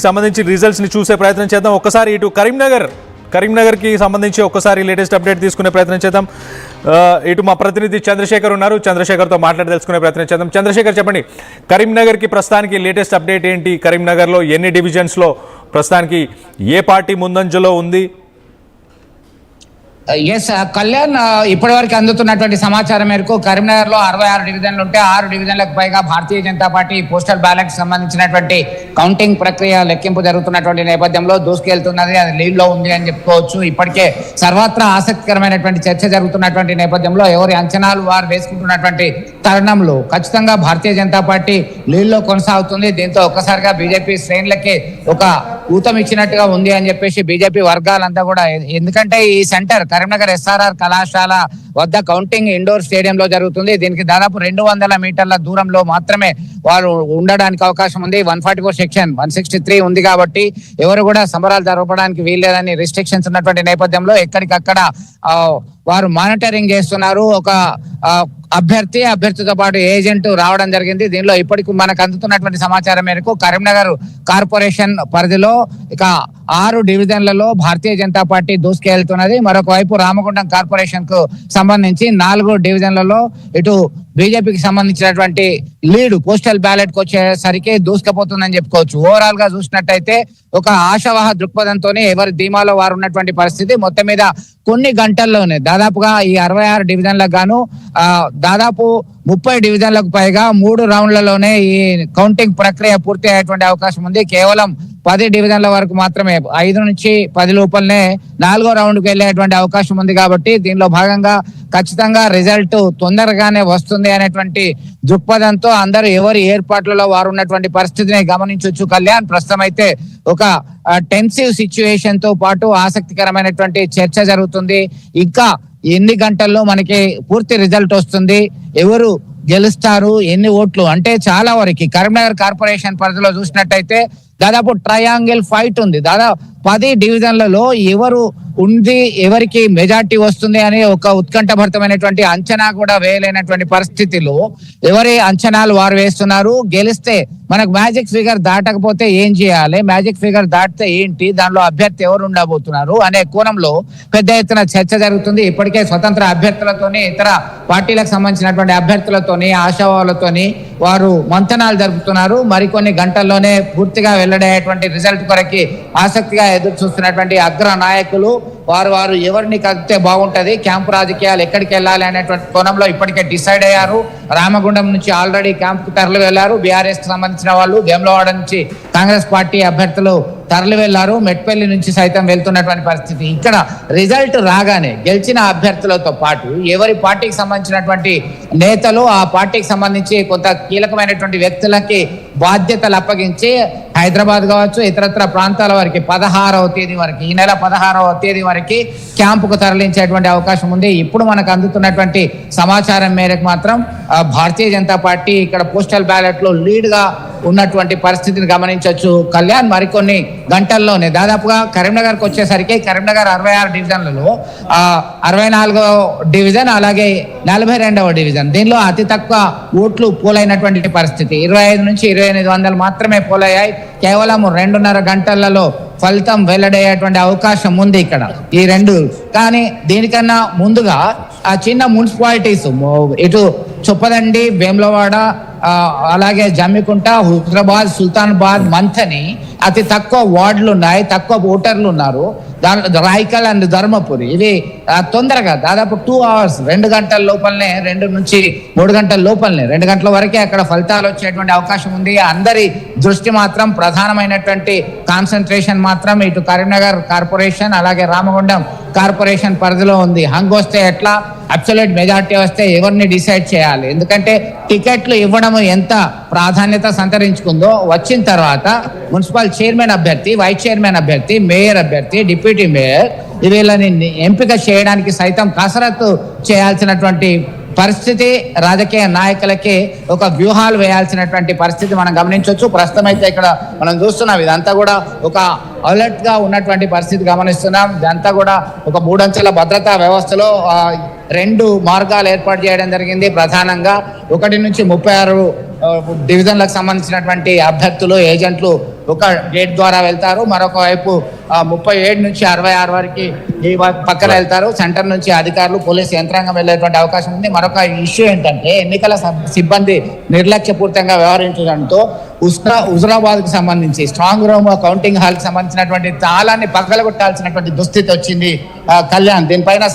సంబంధించి రిజల్ట్స్ ని చూసే ప్రయత్నం చేద్దాం. ఒక్కసారి ఇటు కరీంనగర్ కి సంబంధించి ఒక్కసారి లేటెస్ట్ అప్డేట్ తీసుకునే ప్రయత్నం చేద్దాం. ఇటు మా ప్రతినిధి చంద్రశేఖర్ ఉన్నారు, చంద్రశేఖర్తో మాట్లాడి తెలుసుకునే ప్రయత్నం చేద్దాం. చంద్రశేఖర్, చెప్పండి, కరీంనగర్కి ప్రస్తుతానికి లేటెస్ట్ అప్డేట్ ఏంటి? కరీంనగర్లో ఎన్ని డివిజన్స్లో ప్రస్తుతానికి ఏ పార్టీ ముందంజలో ఉంది? ఎస్ కళ్యాణ్, ఇప్పటి వరకు అందుతున్నటువంటి సమాచారం మేరకు కరీంనగర్ లో 66 డివిజన్లు ఉంటే 6 డివిజన్లకు పైగా Bharatiya Janata party postal ballot సంబంధించినటువంటి కౌంటింగ్ ప్రక్రియ లెక్కింపు జరుగుతున్నటువంటి నేపథ్యంలో దూసుకెళ్తున్నది. అది లీడ్ లో ఉంది అని చెప్పుకోవచ్చు. ఇప్పటికే సర్వత్రా ఆసక్తికరమైనటువంటి చర్చ జరుగుతున్నటువంటి నేపథ్యంలో ఎవరి అంచనాలు వారు వేసుకుంటున్నటువంటి తరుణంలో ఖచ్చితంగా భారతీయ జనతా పార్టీ లీడ్ లో కొనసాగుతుంది. దీంతో ఒక్కసారిగా బీజేపీ శ్రేణులకి ఒక ఊతం ఇచ్చినట్టుగా ఉంది అని చెప్పేసి బీజేపీ వర్గాలంతా కూడా, ఎందుకంటే ఈ సెంటర్ కరీంనగర్ SRR కళాశాల వద్ద కౌంటింగ్ ఇండోర్ స్టేడియం లో జరుగుతుంది. దీనికి దాదాపు 200 మీటర్ల దూరంలో మాత్రమే వారు ఉండడానికి అవకాశం ఉంది. 144 సెక్షన్ 163 ఉంది కాబట్టి ఎవరు కూడా సంబరాలు జరపడానికి వీల్లేదని రిస్ట్రిక్షన్స్ ఉన్నటువంటి నేపథ్యంలో ఎక్కడికక్కడ వారు మానిటరింగ్ చేస్తున్నారు. ఒక అభ్యర్థితో పాటు ఏజెంట్ రావడం జరిగింది. దీనిలో ఇప్పటికి మనకు అందుతున్నటువంటి సమాచారం మేరకు కరీంనగర్ కార్పొరేషన్ పరిధిలో ఇక 6 డివిజన్లలో భారతీయ జనతా పార్టీ దూసుకెళ్తున్నది. మరొక వైపు రామగుండం కార్పొరేషన్ కు సంబంధించి 4 డివిజన్లలో ఇటు బీజేపీకి సంబంధించినటువంటి లీడ్ పోస్టల్ బ్యాలెట్ కు వచ్చేసరికి దూసుకుపోతుందని చెప్పుకోవచ్చు. ఓవరాల్ గా చూసినట్టయితే ఒక ఆశావాహ దృక్పథంతోనే ఎవరి ధీమాలో వారు ఉన్నటువంటి పరిస్థితి. మొత్తం మీద కొన్ని గంటల్లోనే దాదాపుగా ఈ 66 డివిజన్లకు గాను దాదాపు 30 డివిజన్లకు పైగా 3 రౌండ్లలోనే ఈ కౌంటింగ్ ప్రక్రియ పూర్తి అయ్యేటువంటి అవకాశం ఉంది. కేవలం 10 డివిజన్ల వరకు మాత్రమే 5 నుంచి 10 లోపలనే 4వ రౌండ్కి వెళ్ళేటువంటి అవకాశం ఉంది. కాబట్టి దీనిలో భాగంగా ఖచ్చితంగా రిజల్ట్ తొందరగానే వస్తుంది అనేటువంటి దృక్పథంతో అందరూ ఎవరి ఏర్పాట్లలో వారు ఉన్నటువంటి పరిస్థితిని గమనించవచ్చు. కళ్యాణ్, ప్రస్తుతం అయితే ఒక టెన్సివ్ సిచ్యువేషన్ తో పాటు ఆసక్తికరమైనటువంటి చర్చ జరుగుతుంది. ఇంకా ఎన్ని గంటల్లో మనకి పూర్తి రిజల్ట్ వస్తుంది, ఎవరు గెలుస్తారు, ఎన్ని ఓట్లు అంటే చాలా వరకు కరీంనగర్ కార్పొరేషన్ పరిధిలో చూసినట్టయితే దాదాపు ట్రయాంగిల్ ఫైట్ ఉంది. దాదాపు 10 డివిజన్లలో ఎవరు ఉంది, ఎవరికి మెజార్టీ వస్తుంది అనే ఒక ఉత్కంఠభరితమైనటువంటి అంచనా కూడా వేయలేనటువంటి పరిస్థితిలో ఎవరి అంచనాలు వారు వేస్తున్నారు. గెలిస్తే మనకు మ్యాజిక్ ఫిగర్ దాటకపోతే ఏం చేయాలి, మ్యాజిక్ ఫిగర్ దాటితే ఏంటి, దానిలో అభ్యర్థి ఎవరు ఉండబోతున్నారు అనే కోణంలో పెద్ద ఎత్తున చర్చ జరుగుతుంది. ఇప్పటికే స్వతంత్ర అభ్యర్థులతోని ఇతర పార్టీలకు సంబంధించినటువంటి అభ్యర్థులతోని ఆశావాలతోని వారు మంతనాలు జరుపుతున్నారు. మరికొన్ని గంటల్లోనే పూర్తిగా వెల్లడయ్యేటువంటి రిజల్ట్ కొరకి ఆసక్తిగా ఎదురు చూస్తున్నటువంటి అగ్ర నాయకులు వారు ఎవరిని కలిపితే బాగుంటది, క్యాంపు రాజకీయాలు ఎక్కడికి వెళ్ళాలి అనేటువంటి కోణంలో ఇప్పటికే డిసైడ్ అయ్యారు. రామగుండం నుంచి ఆల్రెడీ క్యాంపుకు తరలి వెళ్లారు. బీఆర్ఎస్ కి సంబంధించిన వాళ్ళు, వేములవాడ నుంచి కాంగ్రెస్ పార్టీ అభ్యర్థులు తరలి వెళ్లారు. మెట్పల్లి నుంచి సైతం వెళ్తున్నటువంటి పరిస్థితి. ఇక్కడ రిజల్ట్ రాగానే గెలిచిన అభ్యర్థులతో పాటు ఎవరి పార్టీకి సంబంధించినటువంటి నేతలు ఆ పార్టీకి సంబంధించి కొంత కీలకమైనటువంటి వ్యక్తులకి బాధ్యతలు అప్పగించి హైదరాబాద్ కావచ్చు ఇతరత్ర ప్రాంతాల వరకు 16వ తేదీ వరకు, ఈ నెల 16వ తేదీ వరకు క్యాంపుకు తరలించేటువంటి అవకాశం ఉంది. ఇప్పుడు మనకు అందుతున్నటువంటి సమాచారం మేరకు మాత్రం భారతీయ జనతా పార్టీ ఇక్కడ పోస్టల్ బ్యాలెట్ లో లీడ్ గా ఉన్నటువంటి పరిస్థితిని గమనించవచ్చు. కళ్యాణ్, మరికొన్ని గంటల్లోనే దాదాపుగా కరీంనగర్కి వచ్చేసరికి కరీంనగర్ 66 డివిజన్లలో 64వ డివిజన్ అలాగే 42వ డివిజన్, దీనిలో అతి తక్కువ ఓట్లు పోలైనటువంటి పరిస్థితి. 25 నుంచి 2800 మాత్రమే పోలయ్యాయి. కేవలం 2.5 గంటలలో ఫలితం వెల్లడయ్యేటువంటి అవకాశం ఉంది ఇక్కడ ఈ 2. కానీ దీనికన్నా ముందుగా ఆ చిన్న మున్సిపాలిటీస్ ఇటు చొప్పదండి, వేములవాడ, అలాగే జమ్మికుంట, హుజరాబాద్, సుల్తానాబాద్, మంథని అతి తక్కువ వార్డులు ఉన్నాయి, తక్కువ ఓటర్లు ఉన్నారు. రాయికల్ అండ్ ధర్మపురి ఇవి తొందరగా దాదాపు 2 అవర్స్ 2 గంటల లోపలనే, 2 నుంచి 3 గంటల లోపలనే 2 గంటల వరకే అక్కడ ఫలితాలు వచ్చేటువంటి అవకాశం ఉంది. అందరి దృష్టి మాత్రం ప్రధానమైనటువంటి కాన్సన్ట్రేషన్ మాత్రం ఇటు కరీంనగర్ కార్పొరేషన్ అలాగే రామగుండం కార్పొరేషన్ పరిధిలో ఉంది. హంగ్ వస్తే ఎట్లా, అబ్సల్యూట్ మెజార్టీ వస్తే ఎవరిని డిసైడ్ చేయాలి. ఎందుకంటే టికెట్లు ఇవ్వడం ఎంత ప్రాధాన్యత సంతరించుకుందో వచ్చిన తర్వాత మున్సిపల్ చైర్మన్ అభ్యర్థి, వైస్ చైర్మన్ అభ్యర్థి, మేయర్ అభ్యర్థి, డిప్యూటీ మేయర్ వీళ్ళని ఎంపిక చేయడానికి సైతం కసరత్తు చేయాల్సినటువంటి పరిస్థితి రాజకీయ నాయకులకి ఒక వ్యూహాలు వేయాల్సినటువంటి పరిస్థితి మనం గమనించవచ్చు. ప్రస్తుతం అయితే ఇక్కడ మనం చూస్తున్నాం ఇదంతా కూడా ఒక అలర్ట్ గా ఉన్నటువంటి పరిస్థితి గమనిస్తున్నాం. ఇదంతా కూడా ఒక 3 అంచెల భద్రతా వ్యవస్థలో 2 మార్గాలు ఏర్పాటు చేయడం జరిగింది. ప్రధానంగా 1 నుంచి 36 డివిజన్లకు సంబంధించినటువంటి అభ్యర్థులు ఏజెంట్లు ఒక గేట్ ద్వారా వెళ్తారు, మరొక వైపు 37 నుంచి 66 వరకు ఈ పక్కన వెళ్తారు. సెంటర్ నుంచి అధికారులు పోలీసు యంత్రాంగం వెళ్ళేటువంటి అవకాశం ఉంది. మరొక ఇష్యూ ఏంటంటే ఎన్నికల సిబ్బంది నిర్లక్ష్యపూరితంగా వ్యవహరించడంతో హుజరాబాద్ కి సంబంధించి స్ట్రాంగ్ రూమ్ కౌంటింగ్ హాల్ కి సంబంధించినటువంటి తాళాన్ని పగలగొట్టాల్సినటువంటి దుస్థితి వచ్చింది. కళ్యాణ్ దీనిపైన